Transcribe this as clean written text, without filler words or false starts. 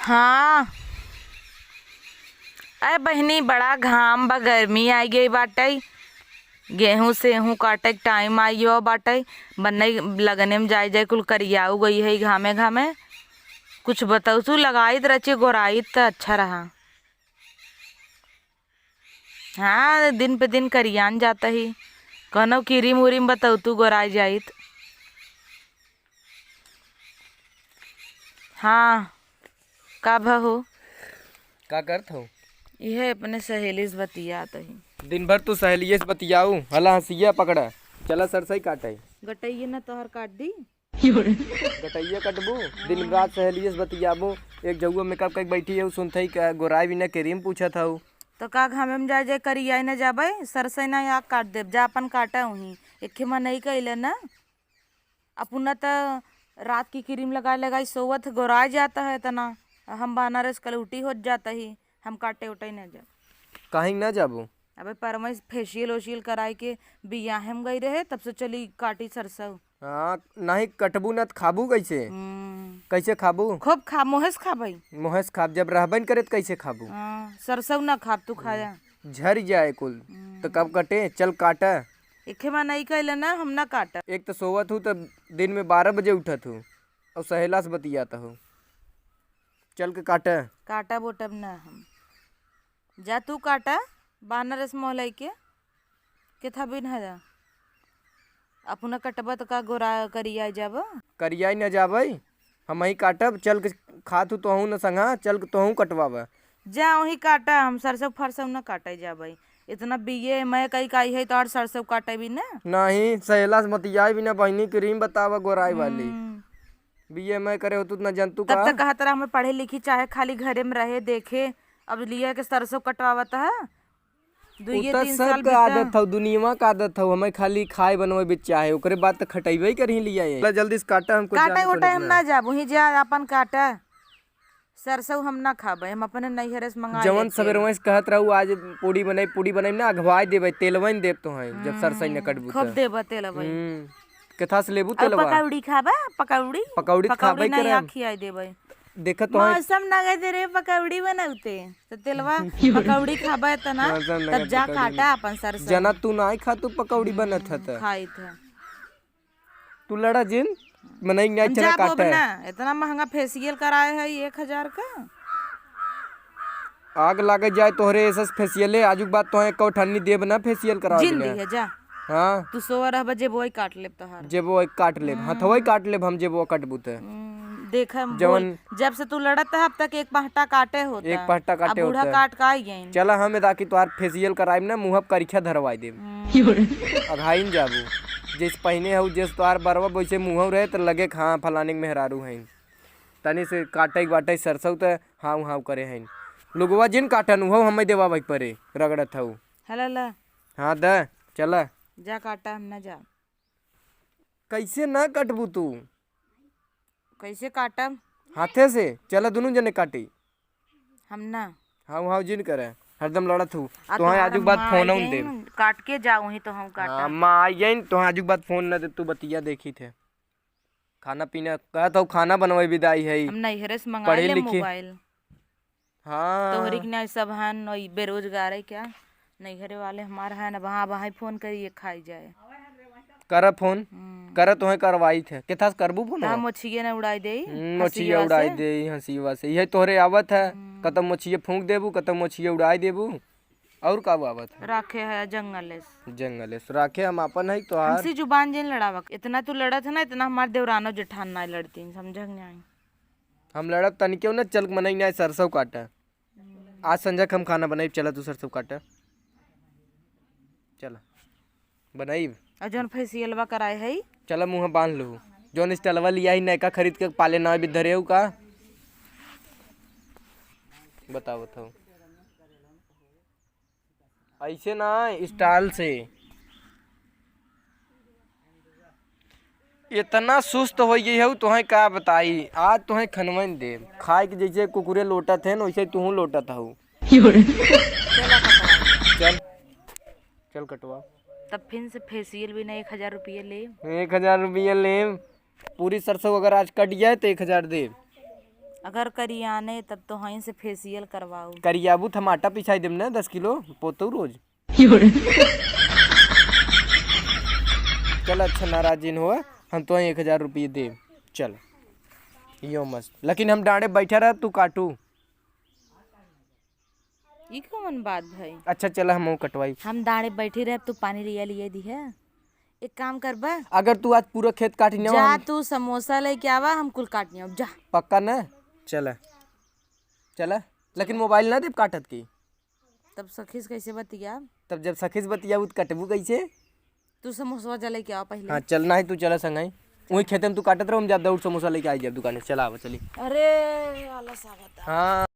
हाँ। अरे बहनी बड़ा घाम बा, गर्मी आई गई बाटे। गेहूं सेहूं काटे के टाइम आई हो बाटे। बनने लगने में जाए जाए कुल करियाऊ गई है घामे घामे। कुछ बताऊ तू लगाई रची गोराई तो अच्छा रहा। हाँ दिन पे दिन करियान जाता ही। कनो क्रीम उरीम बताऊ तू गोराई जाइत। हाँ का भहो का करत हो? यह अपने सहेली से बतियात ही। दिन भर तू सहेलिये से बतियाऊ, हला हंसिया पकड़ा। चला सरसई काटे। गटइये ना तोहर काट दी। गटैया कटबू, दिन रात सहेलिये से बतियाबू। एक जगह में कब कहीं बैठी है सुनते ही गोराई भी न क्रीम पूछत हूँ। तो का घामे में जाए जाए करिया न जाबे, सरसई ना या काट देब जा अपन काटा वहीं। एक मन नहीं कैले ना अपना तो रात की क्रीम लगाए लगाई सोवत गोरा जाता है तना। हम बनारस कल उल्टी हो जाता ही। हम काटे उटे न जा। कहीं न जाबू? अबे परमे फेशियल ओशियल कराए के बियाह में गई रहे तब से चली काटी सरसों। हाँ नहीं कटबू न खाबू कैसे? कैसे खाबू? खूब खा मोहेस खा भाई। मोहस खाब, जब रहबन करे तो कैसे खाबू? सरसों ना खाब तू खाया झर जाए कुल। तो कब कटे? चल काटा। एके बार नहीं कैले ना हम ना काटा। एक तो सोवत हूँ तो दिन में 12 बजे उठत हूँ और सहेला से बतियाता हूँ। चल के काटा। काटा बोटब ना हम। जा तू काटा बनारस मोहलाई के था बिन है जा। अपना कटबा तो का गोरा करिया जाब। करिया न जाबई, हम ही काटब। चल के खात हूँ तोहू न संगा, चल के तोहू कटवाब। जा वही काटा, हम सरसों फरसों न काटे जाबई। इतना बिये मैं कई काई है तो सरसों काटे भी ना। नहीं सहेला से बतियाई भी ना बहनी, क्रीम बतावा गोराई वाली। बीए मैं करे हो तू न जंतु तब का। तक कहा तरह हमें पढ़े लिखी चाहे खाली घरे में रहे देखे। अब लिया के सरसों कटवावता है। दुइये उतर 3 सब साल का आदत था, दुनिया का आदत था। हमें खाली खाए बनवे बिच चाहे ओकरे बाद तो खटेबे करही लिया ये। जल्दी से काटा, हमको काटे उटे हम ना जाब वहीं जा अपन काटा। सरसों हम ना खाबे, हम अपने नैहरे से मंगा जवन सवेरवा से कहत रहू आज पूड़ी बनाई ना अघवाई देबे, तेलवा न देब तो है जब सरसई न कटबू खूब त। देब तेल भाई। केथा से लेबू अब तेलवा? पकौड़ी खाबा पकौड़ी। पकौड़ी खाबे नहीं करम। खियाई देबे। देखत तो है मौसम ना गए तेरे पकौड़ी बनाउते तो तेलवा पकौड़ी खाबा त ना तब जा काटा अपन सरसों। जना तू ना खा तू पकौड़ी बनत था खाई था तू लड़ा जिन मनई नहीं चला जाबो काटा ना। इतना महंगा फेशियल कराए है 1000 का। आग लागे जाए तोहरे ऐसा फेशियले आजुक बात तो है कौठन्नी देब ना फेशियल करा जिन दी है जा। हाँ तू सोवर रह बजे बोई काट लेब तोहार। जेबो काट लेब, हथवा काट लेब हम जेबो कटबू त। देखा जवन जब से तू लड़त है अब तक एक पहटा काटे होता। एक पट्टा काटे अब बूढ़ा होता। काट का गई। चला हम ताकि तोहार फेशियल कराइब ना मुँह करिखा धरवाई देब। अघाइन जाबू जैसे पहने हो जैसे तोहार बरवा वैसे मुँह रहे तो लगे हाँ फलाने के मेहरारू हैं। तनी से काटे बाटे सरसों तो हाँ हाँ करे हैं लोगवा जिन काटन हो हमें देवा भाई परे रगड़त हूँ। हला हाँ द चला जा काटा हम ना जा। कैसे ना कटबू तू? कैसे काटब? हाथे से चला दोनों जने काटी। हम ना हाँ हाँ जिन करे हरदम लड़त हूँ तो तोहार आजुक बात माँ फोन आइयेन, दे काट के जाऊँ ही तो हम काटा। हाँ माँ आइयन तो आजुक बात फोन न दे तू बतिया देखी थे। खाना पीना कहत हूँ खाना बनवाई विदाई है। हम नैहरे से मंगा पढ़े ले लिखे मोबाइल। हाँ तोहरी के नहीं सब है वही बेरोजगार है क्या। नैहरे वाले हमारा है ना वहाँ वहाँ फोन करिए खाई जाए। कर फोन कर तो करवाई थे केथा करबू फोन? हम मोछिए ना उड़ाई दे। मोछिया उड़ाई दे हंसीवा से यही तोहरे आवत है। कतम मोछिया फूंक देबू कतम मोछिया उड़ाई देबू और का आवत है? राखे है जंगल जंगल राखे हम अपन है तोहार। हमसे जुबान जिन लड़ावा इतना तू लड़त है ना इतना हमारे देवरानो जेठान ना लड़ती समझ नहीं। हम लड़ब तनी क्यों ना चल मनई ना सरसों काटा। आज संजय हम खाना बनाई चला तू सरसों काटा चला बनाई। और जौन फेसियलवा कराए है चला मुँह बांध लो जौन स्टलवा लिया ही नयका खरीद के पाले ना भी धरे हो का बताओ बताओ। ऐसे ना स्टाइल से इतना सुस्त हो गई है तुम्हें का बताई। आज तुम्हें खनवन दे खाए के जैसे कुकुरे लोटत है वैसे तू लोटत हूँ। चल चल कटवा तब फिर से फेसियल भी नहीं 1000 रुपये ले। 1000 रुपये ले पूरी सरसों अगर आज कट जाए तो 1000 दे। अगर करी आने तब तो वहीं से फेसियल करवाओ। करियाबू टमाटर पिछाई देम ना 10 किलो पोतू रोज। चल अच्छा नाराज जिन हो, हम तो 1000 रुपये दे। चल यो मस्त, लेकिन हम डांडे बैठा रह तू काटू। ई कौन बात भाई? अच्छा चल हम कटवाई। हम दाड़े बैठी रहे तू पानी लिया लिए दी है। एक काम कर बा, अगर तू आज पूरा खेत काटी ना जा तू समोसा लेके आवा, हम कुल काटनी अब जा। पक्का ना? चल चल, लेकिन मोबाइल ना दे काटत की। तब सखीस कैसे बतिया? तब जब सखीस बतिया कटबू कैसे? तू समोसा जा लेके आ पहले। हाँ चल, ना ही तू चला संग वही खेते में तू काटत रहो, हम जा दौड़ समोसा लेके आई जब दुकान से। चला आवा चली। अरे आलस आ गया। हाँ